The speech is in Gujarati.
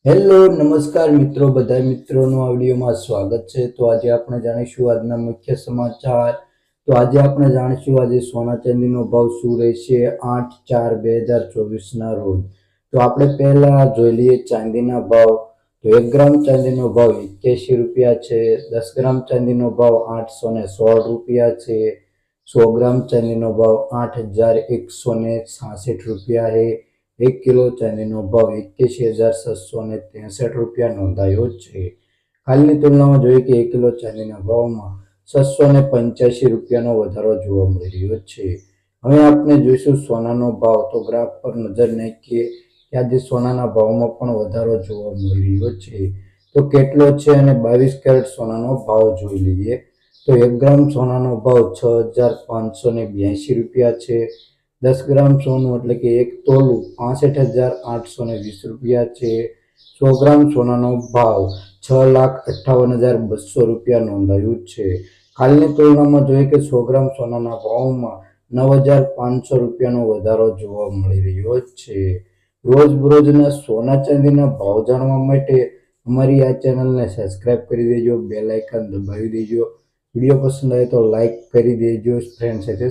હેલો નમસ્કાર મિત્રો, બધા મિત્રોનું આ વિડીયોમાં સ્વાગત છે। તો આજે આપણે જાણીશું આજના મુખ્ય સમાચાર। તો આજે આપણે જાણીશું આજે સોના ચાંદીનો ભાવ શું રહેશે 8/4/2024 ના રોજ। તો આપણે પહેલા જોઈ લઈએ ચાંદીના ભાવ। તો 1 ગ્રામ ચાંદીનો ભાવ 81 રૂપિયા છે। 10 ગ્રામ ચાંદીનો ભાવ 816 રૂપિયા છે। 100 ગ્રામ ચાંદીનો ભાવ 8166 રૂપિયા है। 1 કિલો ચાંદીનો ભાવ 81,763 રૂપિયા નોંધાયો છે। હાલની તુલનામાં જોઈએ કે 1 કિલો ચાંદીના ભાવમાં 685 રૂપિયાનો વધારો જોવા મળી રહ્યો છે। હવે આપણે જોઈશું સોનાનો ભાવ। તો ગ્રાફ પર નજર નાખીએ કે આજે સોનાના ભાવમાં પણ વધારો જોવા મળી રહ્યો છે। તો કેટલો છે અને 22 કેરેટ સોનાનો ભાવ જોઈ લઈએ। તો 1 ગ્રામ સોનાનો ભાવ 6,582 રૂપિયા છે। 10 ગ્રામ સોનું એટલે કે 1 તોલું 65,820 રૂપિયા છે। 100 ગ્રામ સોનાનો ભાવ 6,58,200 રૂપિયા નોંધાયું છે। હાલની તુલનામાં જોઈએ કે 100 ગ્રામ સોનાના ભાવમાં 9,500 રૂપિયાનો વધારો જોવા મળી રહ્યો છે। રોજબરોજના સોના ચાંદીના ભાવ જાણવા માટે અમારી આ ચેનલને સબસ્ક્રાઇબ કરી દેજો, બેલ આઇકન દબાવી દેજો। વિડીયો પસંદ આવે તો લાઈક કરી દેજો, ફ્રેન્ડ સાથે